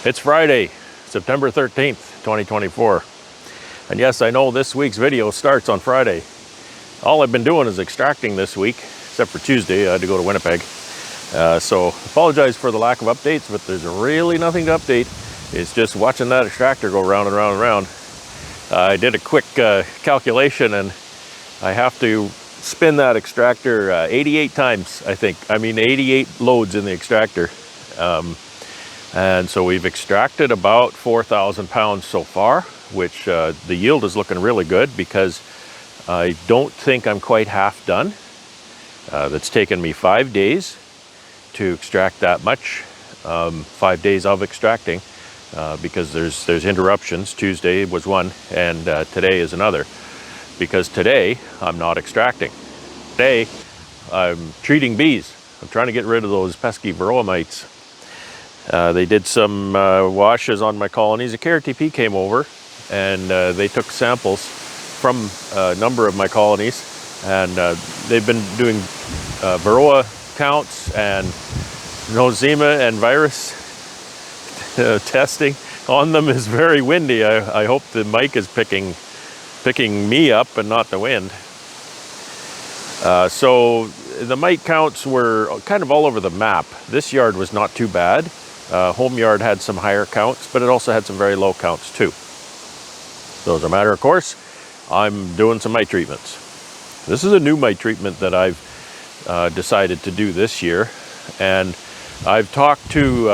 It's Friday, September 13th, 2024. And yes, I know this week's video starts on Friday. All I've been doing is extracting this week, except for Tuesday. I had to go to Winnipeg. So apologize for the lack of updates, but there's really nothing to update. It's just watching that extractor go round and round and round. I did a quick calculation, and I have to spin that extractor 88 times, I think. I mean, 88 loads in the extractor. And so we've extracted about 4,000 pounds so far, which the yield is looking really good because I don't think I'm quite half done. That's taken me 5 days to extract that much, 5 days of extracting, because there's interruptions. Tuesday was one, and today is another, because today I'm not extracting. Today I'm treating bees. I'm trying to get rid of those pesky varroa mites. They did some washes on my colonies. A KRTP came over and they took samples from a number of my colonies, and they've been doing varroa counts and nosema and virus testing on them. Is very windy. I hope the mic is picking me up and not the wind. So the mite counts were kind of all over the map. This yard was not too bad. Home yard had some higher counts, but it also had some very low counts too. So as a matter of course, I'm doing some mite treatments. This is a new mite treatment that I've decided to do this year, and I've talked to,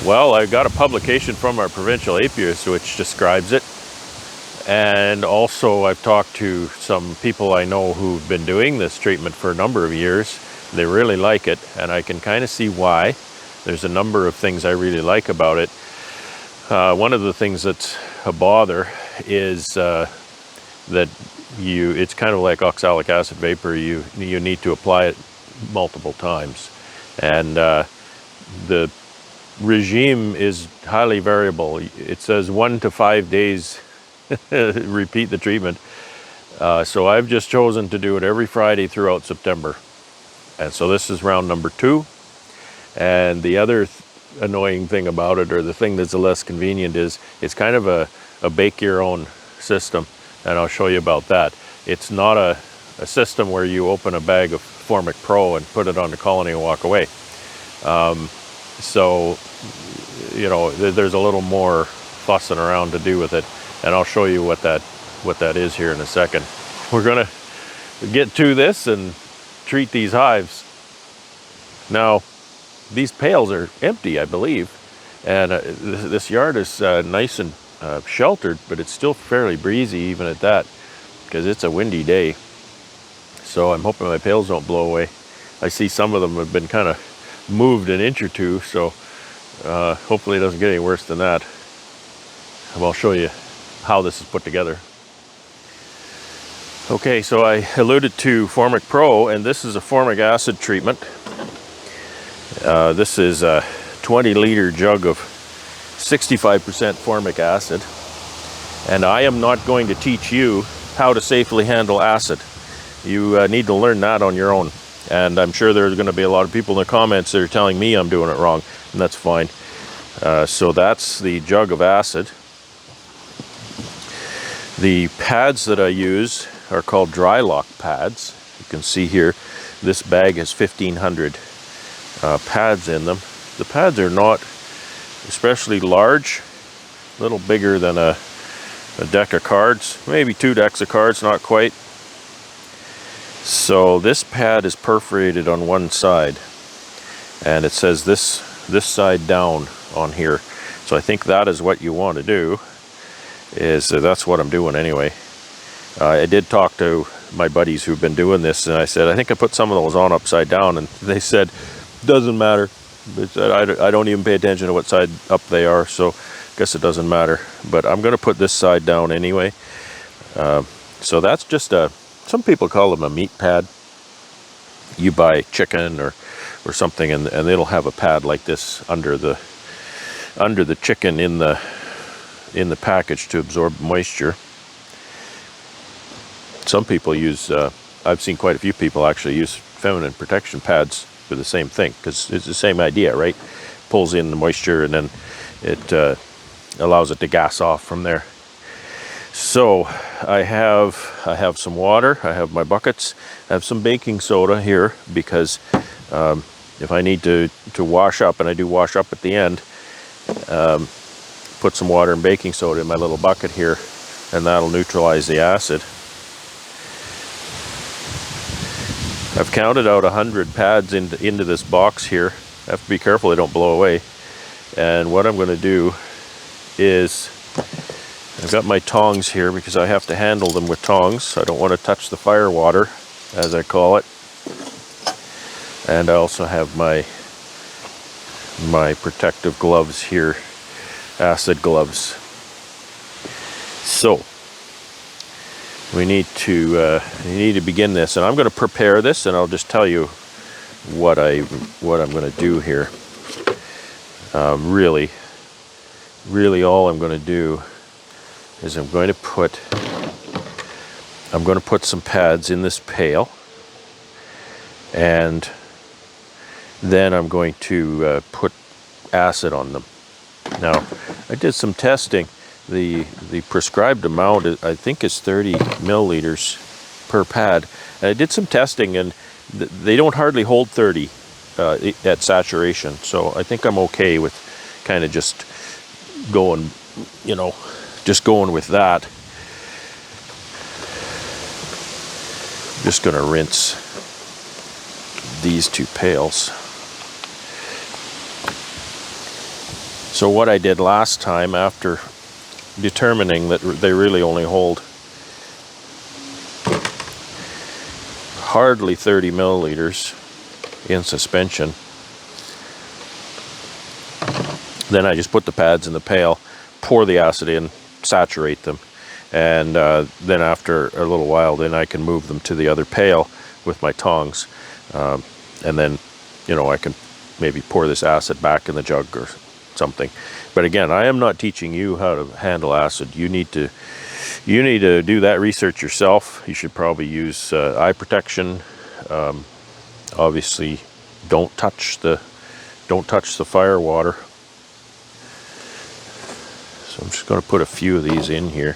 well, I got a publication from our provincial apiarist which describes it, and also I've talked to some people I know who've been doing this treatment for a number of years. They really like it, and I can kind of see why. There's a number of things I really like about it. One of the things that's a bother is that it's kind of like oxalic acid vapor. You need to apply it multiple times, and the regime is highly variable. It says 1 to 5 days repeat the treatment. So I've just chosen to do it every Friday throughout September. And so this is round number 2. And the other annoying thing about it, or the thing that's less convenient, is it's kind of a bake your own system. And I'll show you about that. It's not a system where you open a bag of Formic Pro and put it on the colony and walk away. So, you know, there's a little more fussing around to do with it. And I'll show you what that is here in a second. We're gonna get to this and treat these hives. Now, these pails are empty, I believe, and this yard is nice and sheltered, but it's still fairly breezy even at that, because it's a windy day. So I'm hoping my pails don't blow away. I see some of them have been kind of moved an inch or two, so hopefully it doesn't get any worse than that. And I'll show you how this is put together. Okay, so I alluded to Formic Pro, and this is a formic acid treatment. This is a 20-liter jug of 65% formic acid, and I am not going to teach you how to safely handle acid. You need to learn that on your own, and I'm sure there's going to be a lot of people in the comments that are telling me I'm doing it wrong, and that's fine. So that's the jug of acid. The pads that I use are called dry lock pads. You can see here, this bag has 1,500 pads in them. The pads are not especially large, a little bigger than a deck of cards, maybe 2 decks of cards, not quite. So this pad is perforated on one side, and it says this side down on here. So I think that is what you want to do. That's what I'm doing anyway. I did talk to my buddies who've been doing this, and I said, I think I put some of those on upside down, and they said, doesn't matter. I don't even pay attention to what side up they are, so I guess it doesn't matter. But I'm going to put this side down anyway. So that's just some people call them a meat pad. You buy chicken or something, and it'll have a pad like this under the chicken in the package to absorb moisture. Some people use, I've seen quite a few people actually use feminine protection pads for the same thing, because it's the same idea, right? pulls in the moisture, and then it allows it to gas off from there. So I have some water, I have my buckets, I have some baking soda here, because if I need to wash up, and I do wash up at the end, put some water and baking soda in my little bucket here, and that'll neutralize the acid. I've counted out 100 pads into this box here. I have to be careful they don't blow away. And what I'm going to do is, I've got my tongs here because I have to handle them with tongs. I don't want to touch the fire water, as I call it. And I also have my protective gloves here, acid gloves. So we need to begin this, and I'm going to prepare this, and I'll just tell you what I'm going to do here. Really all I'm going to do is I'm going to put some pads in this pail, and then I'm going to put acid on them. Now, I did some testing. The prescribed amount, I think, is 30 milliliters per pad. And I did some testing, and they don't hardly hold 30 at saturation. So I think I'm okay with kind of just going, just going with that. Just going to rinse these two pails. So what I did last time, after determining that they really only hold hardly 30 milliliters in suspension, then I just put the pads in the pail, pour the acid in, saturate them, and then after a little while, then I can move them to the other pail with my tongs, and then I can maybe pour this acid back in the jug or something. But again, I am not teaching you how to handle acid. You need to do that research yourself. You should probably use eye protection. Obviously, don't touch the fire water. So I'm just going to put a few of these in here.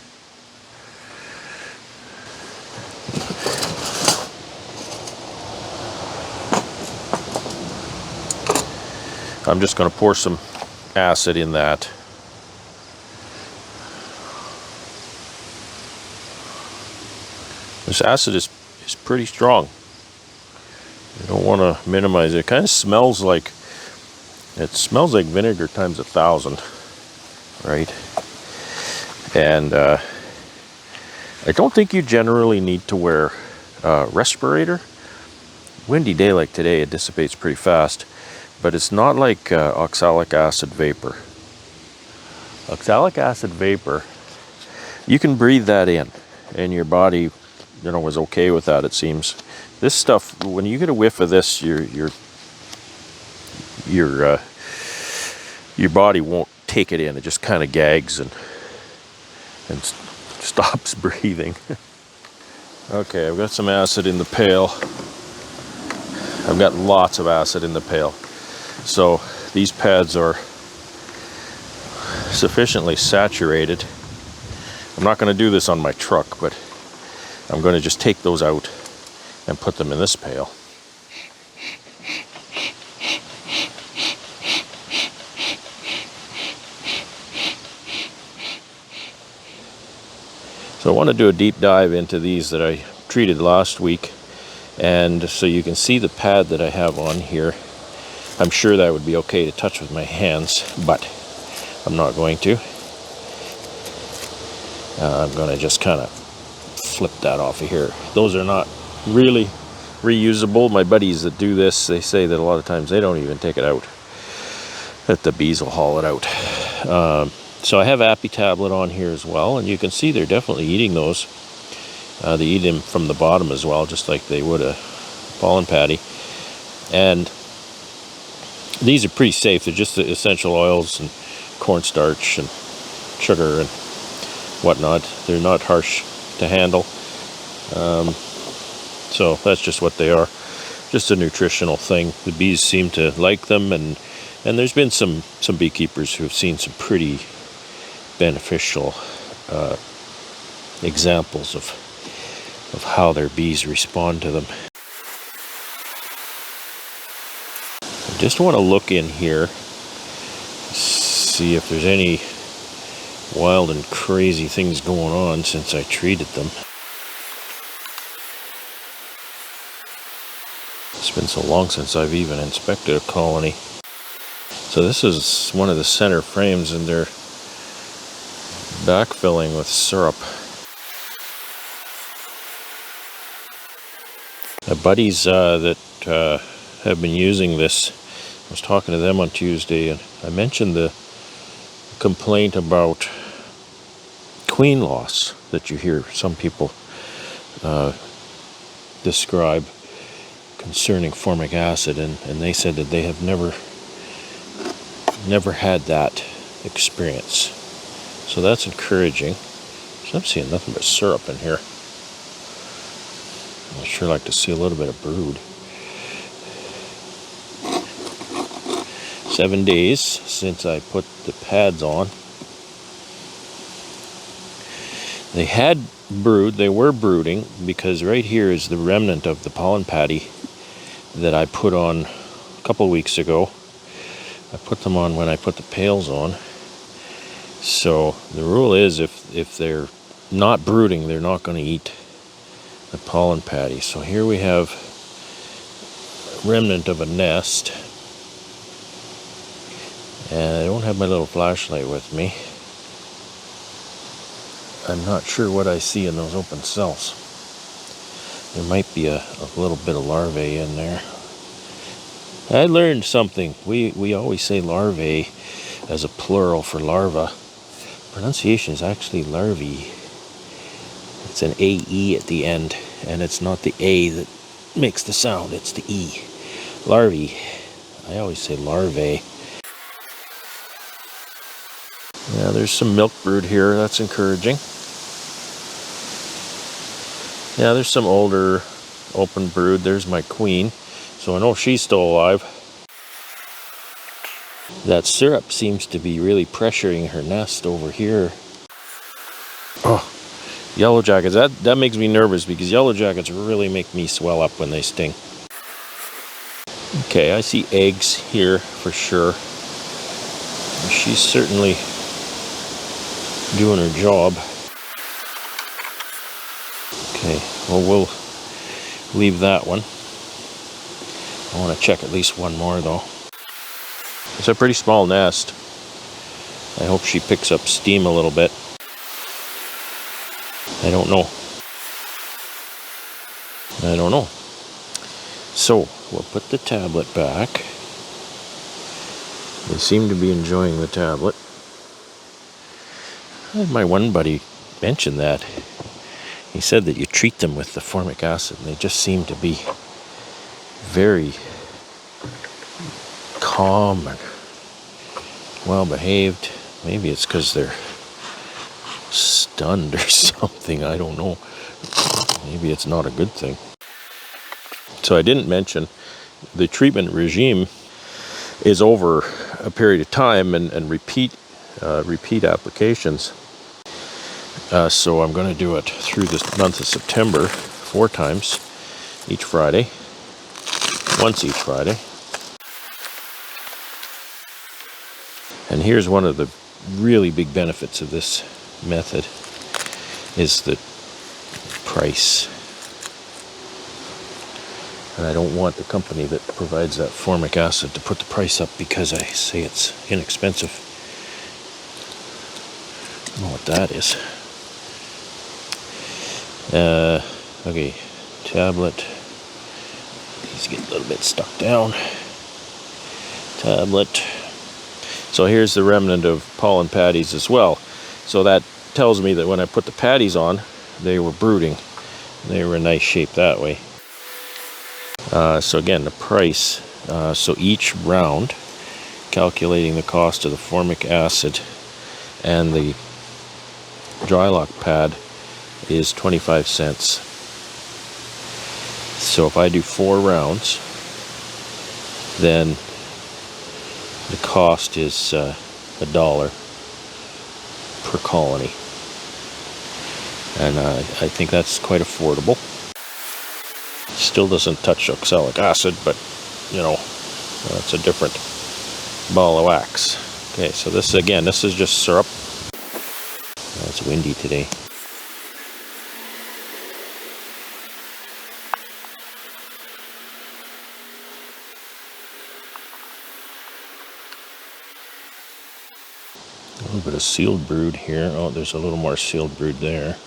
I'm just going to pour some acid in that. This acid is pretty strong. You don't want to minimize it. It kind of smells like vinegar times 1,000, right? And I don't think you generally need to wear a respirator. Windy day like today, it dissipates pretty fast. But it's not like oxalic acid vapor. Oxalic acid vapor, you can breathe that in, and your body, was okay with that, it seems. This stuff, when you get a whiff of this, your body won't take it in. It just kind of gags and stops breathing. Okay, I've got some acid in the pail. I've got lots of acid in the pail. So these pads are sufficiently saturated. I'm not going to do this on my truck, but I'm going to just take those out and put them in this pail. So I want to do a deep dive into these that I treated last week, and so you can see the pad that I have on here. I'm sure that would be okay to touch with my hands, but I'm not going to. I'm going to just kind of flip that off of here. Those are not really reusable. My buddies that do this, they say that a lot of times they don't even take it out, that the bees will haul it out. So I have Appy tablet on here as well, and you can see they're definitely eating those. They eat them from the bottom as well, just like they would a pollen patty. And these are pretty safe. They're just the essential oils and cornstarch and sugar and whatnot. They're not harsh to handle. So that's just what they are. Just a nutritional thing. The bees seem to like them, and And there's been some beekeepers who have seen some pretty beneficial examples of how their bees respond to them. I just want to look in here, see if there's any wild and crazy things going on since I treated them. It's been so long since I've even inspected a colony. So this is one of the center frames, and they're backfilling with syrup. The buddies that have been using this, I was talking to them on Tuesday, and I mentioned the complaint about queen loss that you hear some people describe concerning formic acid, and they said that they have never had that experience. So that's encouraging. So I'm seeing nothing but syrup in here. I'd sure like to see a little bit of brood. 7 days since I put the pads on. They had brood, they were brooding, because right here is the remnant of the pollen patty that I put on a couple weeks ago. I put them on when I put the pails on. So the rule is if they're not brooding, they're not going to eat the pollen patty. So here we have a remnant of a nest. And I don't have my little flashlight with me. I'm not sure what I see in those open cells. There might be a little bit of larvae in there. I learned something. We always say larvae as a plural for larva. Pronunciation is actually larvae. It's an AE at the end, and it's not the A that makes the sound, it's the E. Larvae. I always say larvae. Yeah, there's some milk brood here, that's encouraging. Yeah, there's some older open brood. There's my queen, so I know she's still alive. That syrup seems to be really pressuring her nest over here. Oh, yellow jackets, that makes me nervous, because yellow jackets really make me swell up when they sting. Okay, I see eggs here for sure. She's certainly doing her job. Okay, well, we'll leave that one. I want to check at least one more though. It's a pretty small nest. I hope she picks up steam a little bit. I don't know. So, we'll put the tablet back. They seem to be enjoying the tablet. My one buddy mentioned that. He said that you treat them with the formic acid, and they just seem to be very calm and well behaved. Maybe it's because they're stunned or something, I don't know. Maybe it's not a good thing. So I didn't mention the treatment regime is over a period of time and repeat applications. So I'm going to do it through this month of September 4 times each Friday, once each Friday. And here's one of the really big benefits of this method is the price. And I don't want the company that provides that formic acid to put the price up because I say it's inexpensive. I don't know what that is. Okay, tablet. These get a little bit stuck down. Tablet. So here's the remnant of pollen patties as well. So that tells me that when I put the patties on, they were brooding. They were in nice shape that way. So again, the price. So each round, calculating the cost of the formic acid and the dry lock pad is 25 cents. So if I do 4 rounds, then The cost is $1 per colony, and I think that's quite affordable. Still doesn't touch oxalic acid, but you know, it's a different ball of wax. Okay, so this again, this is just syrup. It's windy today. A little bit of sealed brood here. Oh, there's a little more sealed brood there.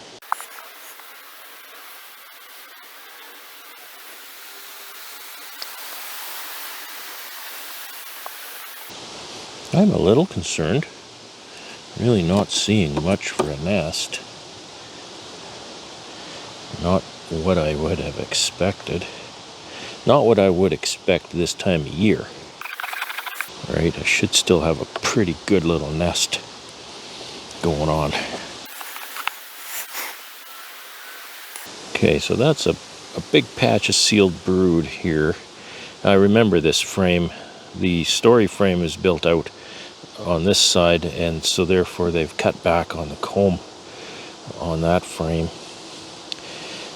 I'm a little concerned. Really not seeing much for a nest. Not what I would have expected. Not what I would expect this time of year. Right, I should still have a pretty good little nest going on. Okay, so that's a big patch of sealed brood here. I remember this frame. The story frame is built out on this side, and so therefore they've cut back on the comb on that frame.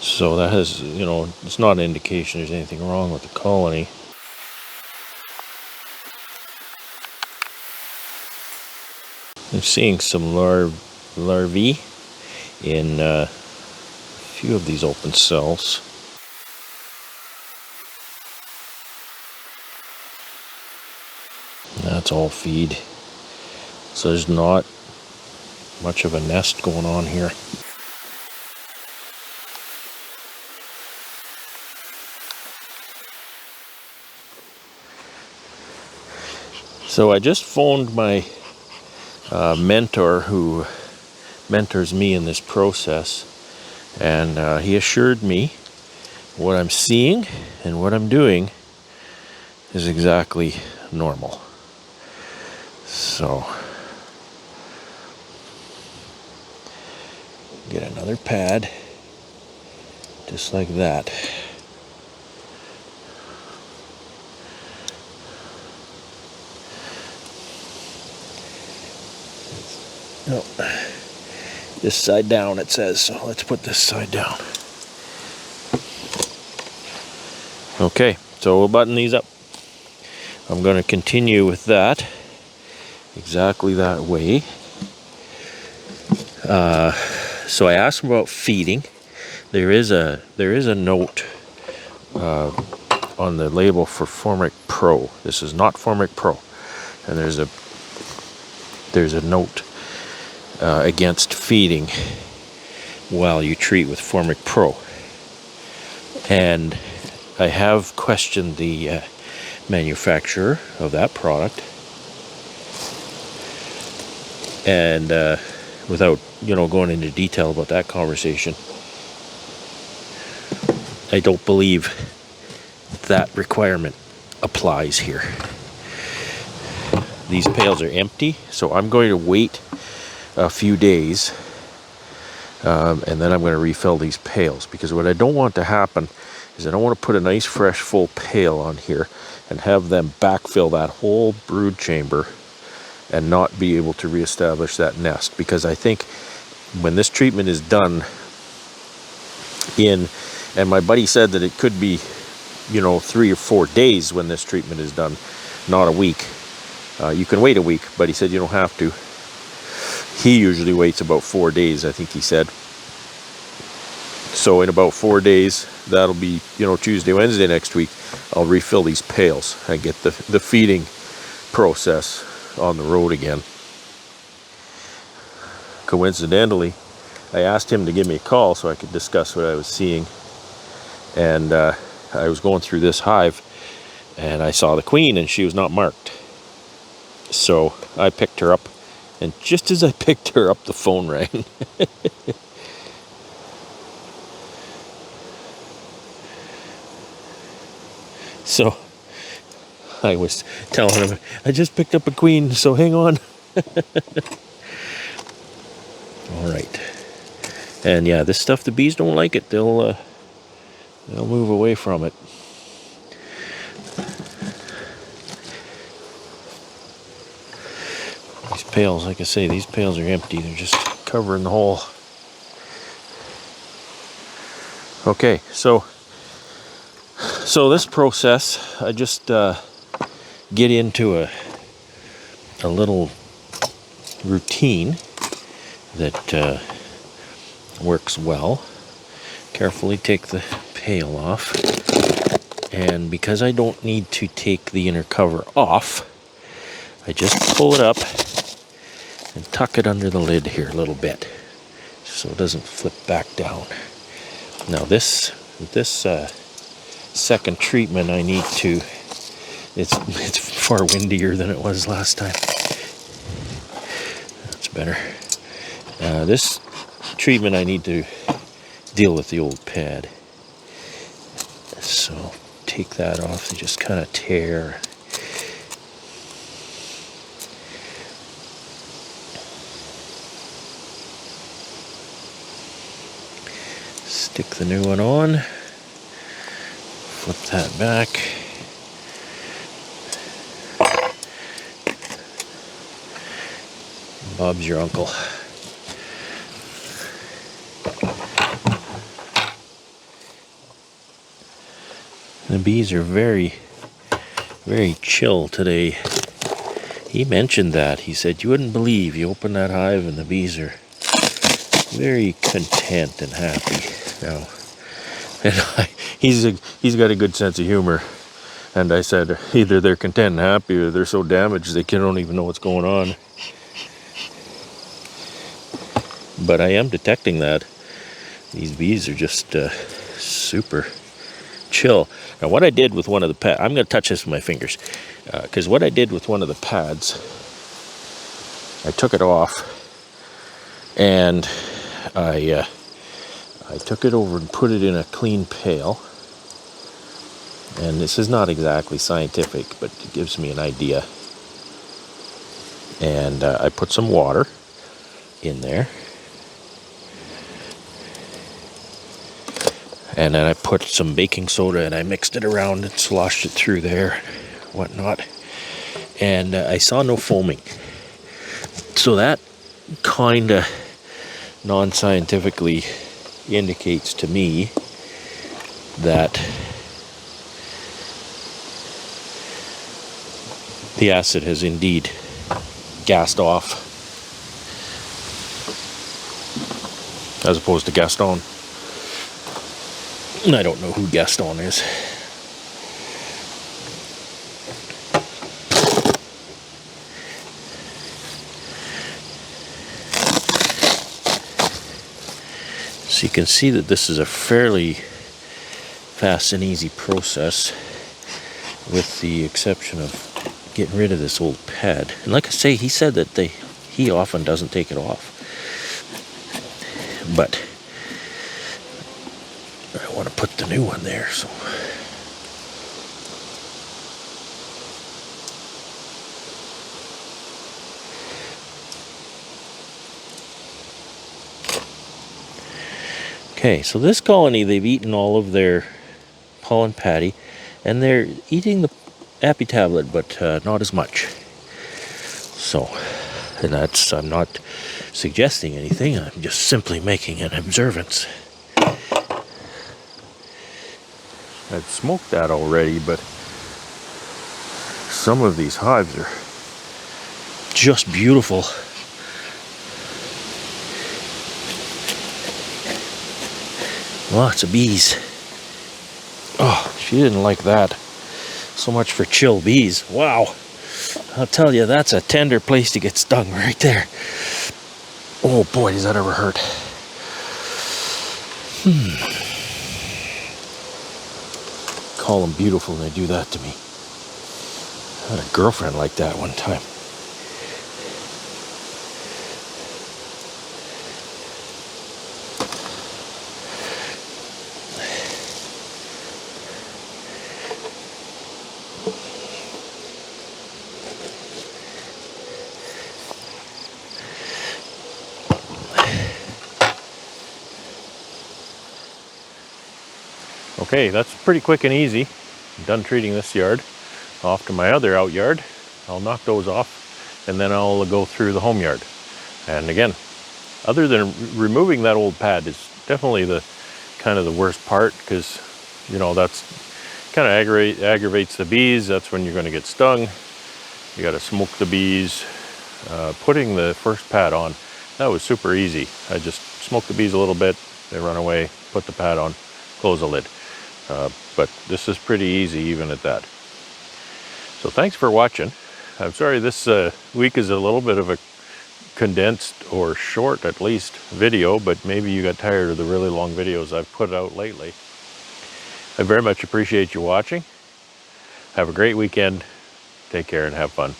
So that has, you know, it's not an indication there's anything wrong with the colony. I'm seeing some larvae in a few of these open cells. That's all feed. So there's not much of a nest going on here. So I just phoned my mentor who mentors me in this process, and he assured me what I'm seeing and what I'm doing is exactly normal. So get another pad just like that. No, this side down it says, so let's put this side down. Okay, so we'll button these up. I'm going to continue with that exactly that way. So I asked him about feeding. There is a note on the label for Formic Pro. This is not Formic Pro, and there's a note against feeding while you treat with Formic Pro. And I have questioned the manufacturer of that product, and without going into detail about that conversation, I don't believe that requirement applies here. These pails are empty, so I'm going to wait a few days and then I'm going to refill these pails, because what I don't want to happen is I don't want to put a nice fresh full pail on here and have them backfill that whole brood chamber and not be able to reestablish that nest. Because I think when this treatment is done and my buddy said that it could be 3 or 4 days when this treatment is done, not a week. You can wait a week, but he said you don't have to. He usually waits about 4 days, I think he said. So in about 4 days, that'll be Tuesday, Wednesday next week, I'll refill these pails and get the feeding process on the road again. Coincidentally, I asked him to give me a call so I could discuss what I was seeing, and I was going through this hive and I saw the queen and she was not marked. So I picked her up, and just as I picked her up, the phone rang. So I was telling him, I just picked up a queen, so hang on. All right. And yeah, this stuff, the bees don't like it. They'll move away from it. These pails, like I say, these pails are empty. They're just covering the hole. Okay, so this process, I just get into a little routine that works well. Carefully take the pail off, and because I don't need to take the inner cover off, I just pull it up and tuck it under the lid here a little bit so it doesn't flip back down. Now this second treatment, I need to, it's far windier than it was last time. That's better. This treatment, I need to deal with the old pad. So take that off and just kind of tear. Stick the new one on. Flip that back. Bob's your uncle. The bees are very, very chill today. He mentioned that. He said, you wouldn't believe, you open that hive and the bees are very content and happy now. And he's got a good sense of humor. And I said, either they're content and happy or they're so damaged they don't even know what's going on. But I am detecting that. These bees are just super chill. Now what I did with one of the pads, I'm going to touch this with my fingers, because what I did with one of the pads, I took it off and I took it over and put it in a clean pail. And this is not exactly scientific, but it gives me an idea. And I put some water in there. And then I put some baking soda and I mixed it around and sloshed it through there, whatnot. And I saw no foaming. So that kind of non-scientifically indicates to me that the acid has indeed gassed off, as opposed to Gaston. I don't know who Gaston is. So you can see that this is a fairly fast and easy process, with the exception of getting rid of this old pad. And like I say, he said that he often doesn't take it off. But I want to put the new one there, so. Okay, so this colony, they've eaten all of their pollen patty, and they're eating the appy tablet, but not as much. So, and that's, I'm not suggesting anything, I'm just simply making an observance. I've smoked that already, but some of these hives are just beautiful. Lots of bees. Oh, she didn't like that. So much for chill bees. Wow. I'll tell you, that's a tender place to get stung right there. Oh boy, does that ever hurt. Call them beautiful and they do that to me. I had a girlfriend like that one time. Okay, that's pretty quick and easy. I'm done treating this yard. Off to my other out yard. I'll knock those off and then I'll go through the home yard. And again, other than removing that old pad is definitely the kind of the worst part, because you know that's kind of aggravates the bees. That's when you're going to get stung. You got to smoke the bees. Putting the first pad on, that was super easy. I just smoked the bees a little bit, they run away, put the pad on, close the lid. But this is pretty easy even at that. So thanks for watching. I'm sorry this week is a little bit of a condensed, or short at least, video, but maybe you got tired of the really long videos I've put out lately. I very much appreciate you watching. Have a great weekend. Take care and have fun.